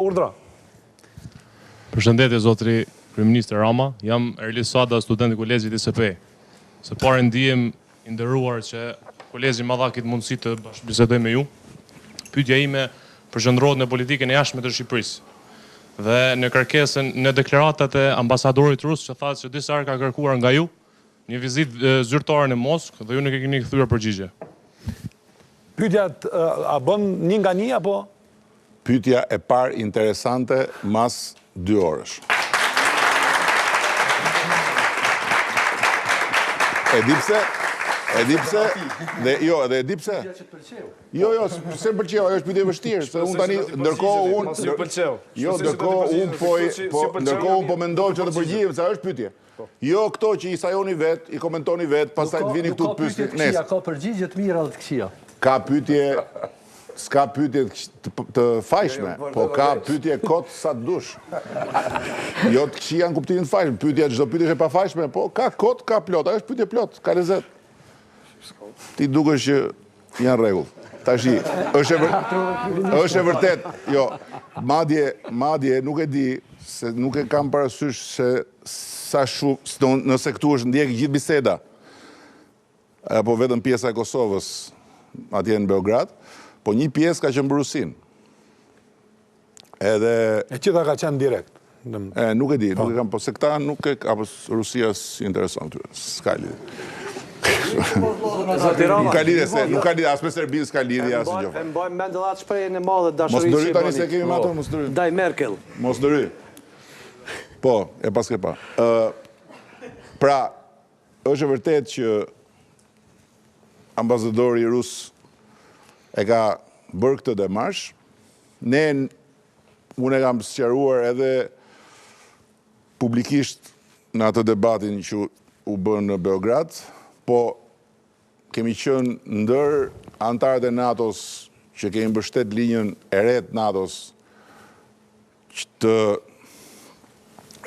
Urdhra. Përshëndetje zotri Kryeministër Rama, jam Erlis Sada, student i Kolegjit ISP. Së pari ndihem i nderuar që Kolegji më dha këtë mundësi të bashkëbisedoj me ju. Pyetja ime përqendrohet në politikën e jashtme të Shqipërisë. Dhe në kërkesën në deklaratat e ambasadorit rus që thatë që disa herë ka kërkuar nga ju një vizitë zyrtare në Moskë dhe ju nuk e keni kthyer përgjigje. Pyetja a bën një nga një apo? Pyetja e parë interesante mas 2 orësh. E di pse? Dhe jo, edhe e di pse? Jo, se pëlqeu, ajo është pyetje e vështirë, se unë tani ndërkohë unë po mendoj që të përgjigjem se ajo është pyetje. Jo këto që i sajoni vet, i komentoni vet, pastaj të vini këtu të pyesni. Nëse ka përgjigje të mira dhe të këqija. Ka pyetje, s'ka pyetje të fajshme, po ka pyetje kot sa të dush. Jo të këqija në kuptimin të fajshëm, pyetja çdo pyetje është e pafajshme, po ka kot, ka plot, ajo është pyetje plot, ka lezet. Ti dukesh që janë rregull. Tashi, është e vërtet, jo, madje nuk e di, se nuk e kam parasysh se sa shumë, nëse këtu është ndjek gjithë biseda, apo vetëm pjesa e Kosovës, atje në Beograd, po një pjesë ka qenë në Rusinë. Edhe... E qita ka qenë direkt? Nuk e di, nuk e kam, po se këta nuk e, apo Rusia si intereson këtyre, s'ka lidhje. Nuk ka lidhje, as me Serbinë s'ka lidhje, as gjë. E mbajmë mend edhe atë shprehjen e madhe dashurisë. Mos ndëry tani se kemi matur, mos ndëry. Ndaj Merkel. Mos ndëry. Po, e pas ke pa. Pra, është e vërtet që ambasadori rus e ka bërë këtë demarsh. Unë e kam sqaruar edhe publikisht në atë debatin që u bën në Beograd, po kemi qenë ndër antarët e NATO-s që kemi mbështet linjën e re të NATO-s të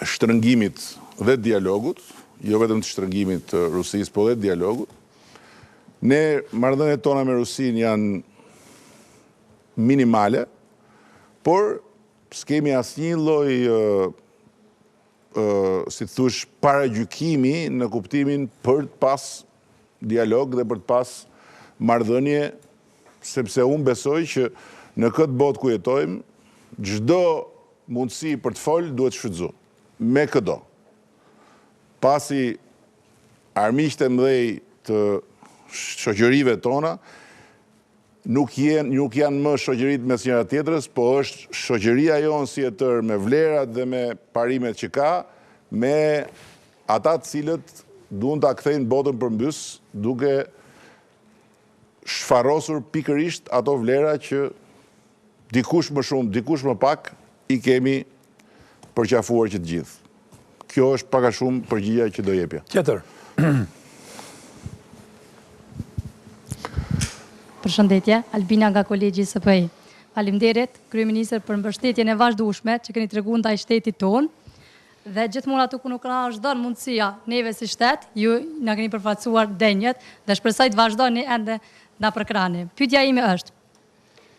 shtrëngimit dhe dialogut, jo vetëm të shtrëngimit të Rusisë, po dhe dialogut. Ne marrëdhëniet tona me Rusinë janë minimale, por s'kemi asnjë lloj si të thush paragjykimi në kuptimin për të pas dialog dhe për të pas marrëdhënie, sepse unë besoj që në këtë botë ku jetojmë, çdo mundësi për të folë duhet shfrytzu, me këdo. Pasi armiqtë e mëdhej të shoqërive tona nuk janë më shoqëritë mes njëra tjetrës, po është shoqëria jonë si e tërë me vlerat dhe me parimet që ka, me ata të cilët duan ta kthejnë botën përmbys, duke shfarosur pikërisht ato vlera që dikush më shumë, dikush më pak i kemi përqafuar që të gjithë. Kjo është pak a shumë përgjigja që do jepja. Tjetër. Përshëndetje, Albina nga Kolegji SPI. Faleminderit, Kryeministër, për mbështetjen e vazhdueshme që keni treguar ndaj shtetit tonë. Dhe gjithmonë aty ku nuk na është dhënë mundësia neve si shtet, ju na keni përfaqësuar denjët dhe shpresoj të vazhdoni ende na përkrahani. Pyetja ime është: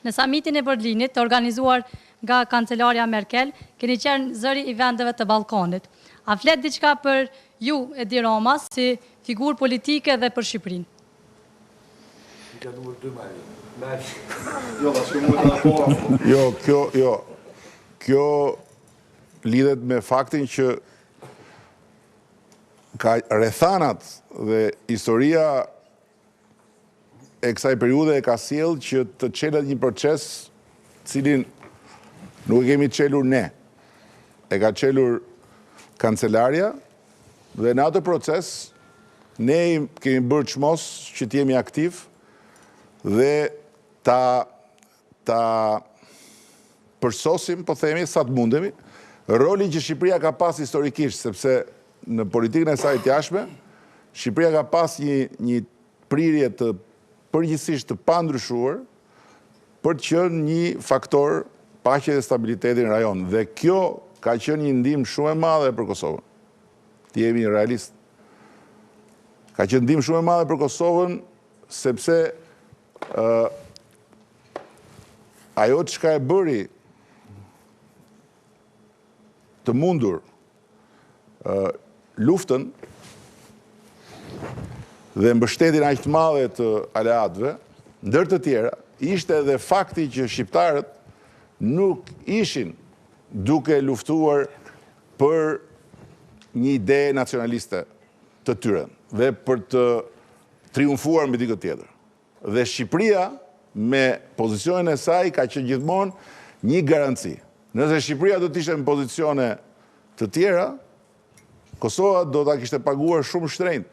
në samitin e Berlinit të organizuar nga kancelarja Merkel, keni qenë zëri i vendeve të Ballkanit. A flet diçka për ju, Edi Rama, si figurë politike dhe për Shqipërinë? Kjo lidhet me faktin që ka rrethanat dhe historia e kësaj periudhe e ka sjellë që të çelët një proces cilin nuk e kemi çelur ne. E ka çelur kancelarja dhe në atë proces ne kemi bërë çmos që të jemi aktiv dhe ta përsosim, po themi, sa të mundemi, rolin që Shqipëria ka pas historikisht, sepse në politikën e saj të jashtme, Shqipëria ka pas një prirje të përgjithsisht të pandryshuar për të qenë një faktor paqe dhe stabiliteti në rajon. Dhe kjo ka qenë një ndihmë shumë e madhe për Kosovën. Ti jemi realist. Ka qenë ndihmë shumë e madhe për Kosovën, sepse ajo çka e bëri të mundur luftën dhe mbështetjen aq të madhe të aleatëve, ndër të tjera, ishte edhe fakti që shqiptarët nuk ishin duke luftuar për një ide nacionaliste të tyre dhe për të triumfuar mbi dikë tjetër. Dhe Shqipëria me pozicionin e saj ka qenë gjithmonë një garanci. Nëse Shqipëria do të ishte në pozicione të tjera, Kosova do ta kishte paguar shumë shtrenjtë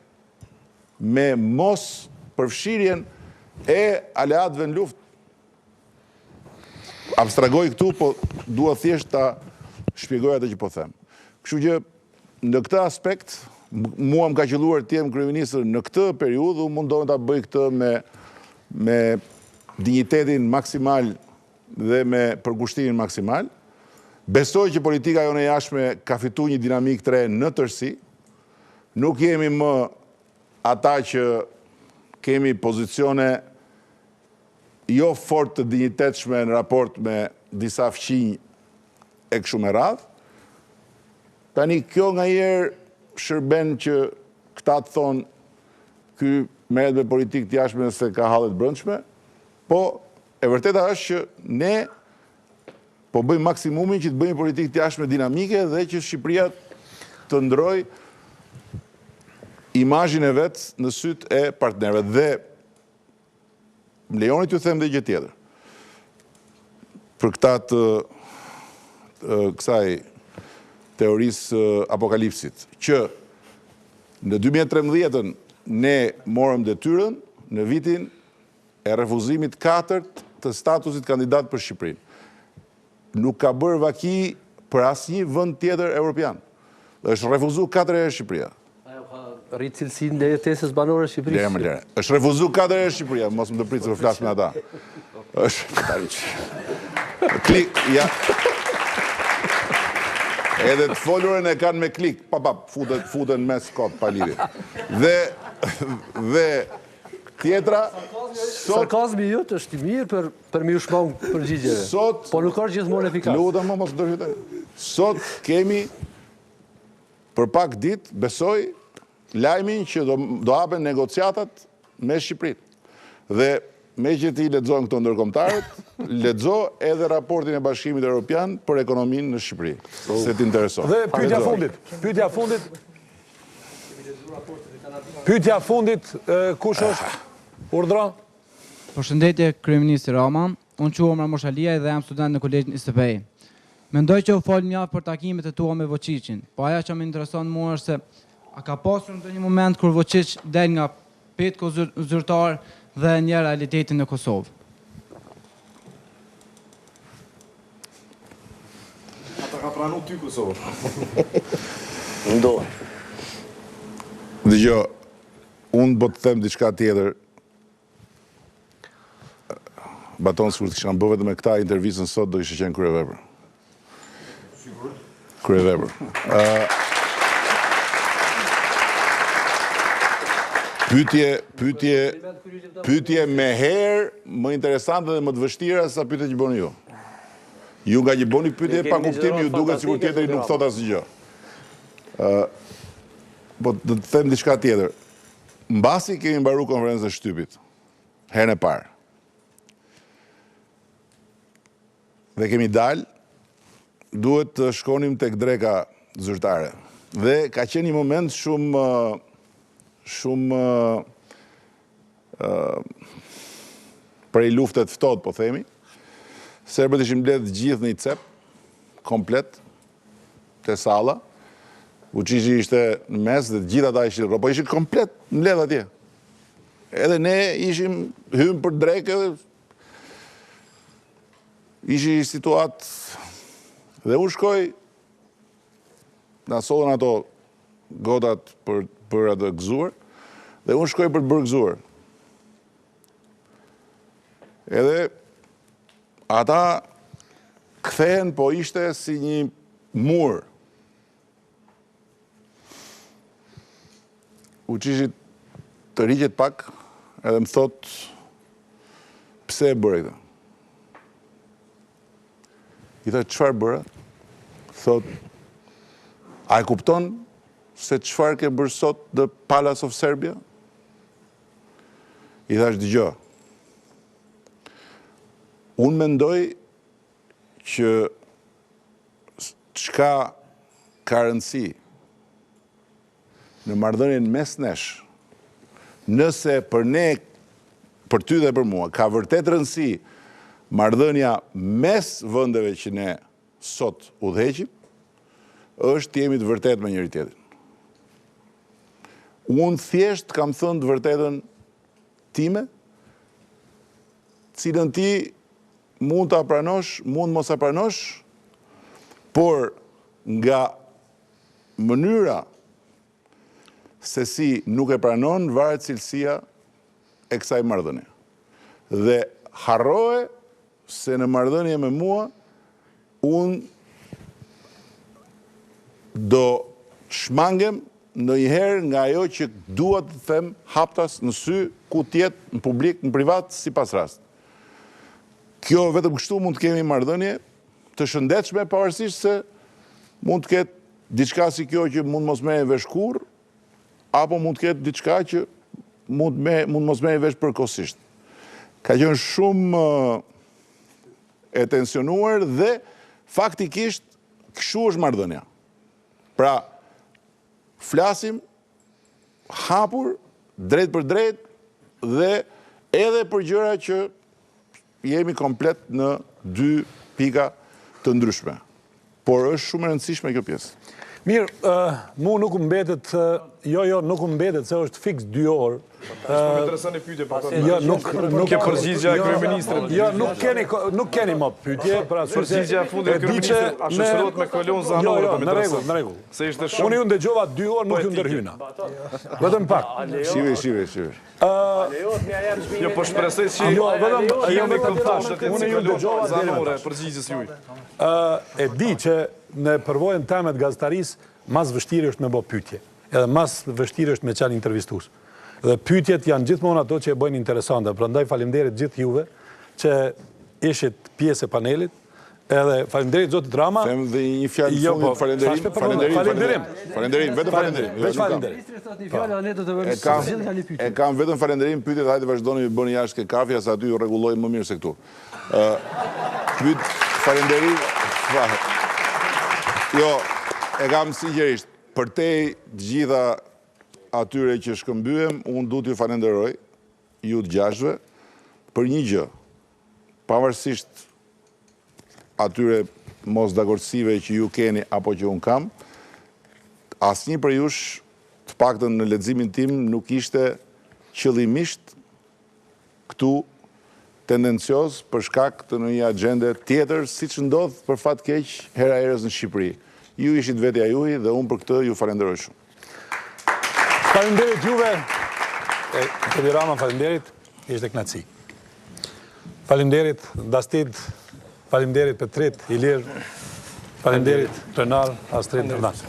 me mos përfshirjen e aleatëve në luftë. Abstragoj këtu, po dua thjesht ta shpjegoj atë që po them. Kështu që në këtë aspekt, mua më ka qelluar të jem kryeministër në këtë periudhë, unë mundohem ta bëj këtë me dinjitetin maksimal dhe me përkushtimin maksimal. Besoj që politika jone jashtme ka fituar një dinamik të re në tërësi. Nuk jemi më ata që kemi pozicione jo fort të dinjitetshme në raport me disa fqinj e kështu me radhë. Tani kjo ngajerë shërben që këta të thonë ky merret me politikë të jashtme se ka halle të brendshme, po e vërteta është që ne po bëjmë maksimumin që të bëjmë politikë të jashtme dinamike dhe që Shqipëria të ndrojë imazhin e vet në syt e partnerëve. Dhe më lejoni t'ju them dhe gjë tjetër. Për këta të kësaj teorisë apokalipsit, që në 2013 ne morëm detyrën në vitin e refuzimit 4 të statusit kandidat për Shqipërinë. Nuk ka bërë vaki për asnjë vend tjetër evropian. Dhe është refuzuar 4 herë Shqipëria. Rritë cilësinë dhe jetesës banore Shqipërisë. Lere më lere. Është refuzuar 4 herë Shqipëria, mos më të pritë se flas me ata. Është klik, ja. Edhe të folurën e kanë me klik, futen mes kot pa lidhje. Dhe tjetra, sarkazmi jot është i mirë për mi u shmang përgjigjeve. Po nuk është gjithmonë efikas. Lutem më mos ndërhyjtoj. Sot kemi për pak ditë, besoj, lajmin që do hapen negociatat me Shqipërinë. Dhe me që ti lexojmë këto ndërkombëtarët, lexo edhe raportin e Bashkimit Evropian për ekonominë në Shqipëri, se t'intereson. Dhe pyetja fundit, kush është? Urdhra? Përshëndetje, Kryeministri Rama. Unë quhem Ramosh Aliaj dhe jam student në kolegjin ISP-i. Mendoj që u fol mjaft për takimet e tua me Vučićin, po ajo që më intereson mua është se a ka pasur ndonjë moment kur Vučić del nga petko zyrtar dhe një realitetin në Kosovë? Ata ka pranu ty Kosovë. Ndohet. Dëgjoj, unë po të them diçka tjetër. Baton sikur të kisha bërë vetëm me këta intervistën sot do kishte qenë kryevepër. Sigur? Kryevepër. Pyetje me herë më interesante dhe më të vështira se sa pyetjet që bëni ju. Ju nga që bëni pyetje pa kuptim, ju duket sikur tjetri nuk thot asgjë. Po të them diçka tjetër. Mbasi kemi mbaruar konferencën e shtypit, herën e parë. Dhe kemi dalë, duhet të shkonim tek dreka zyrtare. Dhe ka qenë një moment shumë prej luftet ftohtë, po themi. Serbët ishin mbledh gjithë në një cep, komplet, te salla. Vučići ishte në mes dhe gjithë ata ishin rroba, po ishin komplet mbledh atje. Edhe ne ishim hym për drekë, ishi situatë dhe u shkoj, na sollën ato godat për atë gëzuar, dhe unë shkoj për të bërë gëzuar. Edhe ata kthehen, po ishte si një mur. Vučići të riqet pak, edhe më thot, pse e bëre këtë? I thot, çfarë bëra? Thot, A e kupton se çfarë ke bërë sot The Palace of Serbia? I thash dëgjoj. Unë mendoj që çka ka rëndësi në marrëdhënien mes nesh, nëse për ne, për ty dhe për mua, ka vërtet rëndësi marrëdhënia mes vendeve që ne sot udhëheqim, është të jemi të vërtet me njëri tjetrin. Unë thjesht kam thënë të vërtetën time, cilën ti mund të apranosh, mund mos apranosh, por nga mënyra se si nuk e pranon, varet cilësia e kësaj marrëdhënie. Dhe harroje se në marrëdhënie me mua, unë do shmangem ndonjëherë nga ajo që dua të them haptas në sy, ku tjetë në publik, në privat, si pas rast. Kjo vetëm kështu mund të kemi marrëdhënie të shëndetshme, pavarësisht se mund të ketë diçka si kjo që mund mos merrë vesh kurrë, apo mund të ketë diçka që mund mos merrë vesh përkohësisht. Ka qenë shumë e tensionuar dhe faktikisht kështu është marrëdhënia. Pra, flasim hapur, drejt për drejt, dhe edhe për gjëra që jemi komplet në dy pika të ndryshme. Por është shumë e rëndësishme kjo pjesë. Mirë, mu nuk mbetet, nuk mbetet se është fiks 2 orë. Më intereson e pyetje për Jo, nuk ke përgjigja e kryeministrit. Jo, nuk keni më pyetje, për arsye se Përgjigja e fundit e kryeministrit a shoqërohet me kolon zanore po më në intereson. rregull, në rregull. Se ishte shumë. Unë ju ndëgjova 2 orë, nuk ju ndërhyna. Vetëm pak. Shive. Jo, po shpresoj që jemi kontakte të Unë ju dëgjova zanore përgjigjes juaj. E di që në përvojën tëme të gazetarisë, mas vështirë është me bë pyetje. Edhe mas vështirë është me qanë intervistues. Dhe pyetjet janë gjithmonë ato që e bëjnë interesante. Prandaj faleminderit gjithë juve që ishit pjesë e panelit. Edhe faleminderit zotit Rama. Them dhe një fjalë fundit falenderim, vetëm falenderim. Veç falenderim. E kam vetëm falenderim, pyetjet hajde vazhdoni të bëni jashtë ke kafja, sa aty ju rregullojnë më mirë se këtu. Falenderim. Jo, e kam sinqerisht, përtej të gjitha atyre që shkëmbyem, unë du t'ju falenderoj, ju të gjashve, për një gjë, pavarësisht atyre mos dakordësive që ju keni apo që unë kam, asnjë për jush, të paktën në leximin tim, nuk ishte qëllimisht këtu tendencios për shkak të një agende tjetër, siç ndodh për fat keq hera herës në Shqipëri. Ju ishit vetja juaj dhe unë për këtë ju falenderoj shumë. Faleminderit juve. Edi Rama, faleminderit. Ishte kënaqësi. Faleminderit Dastit, faleminderit Petrit, Ilir, faleminderit Renar, Astrid Nërnas.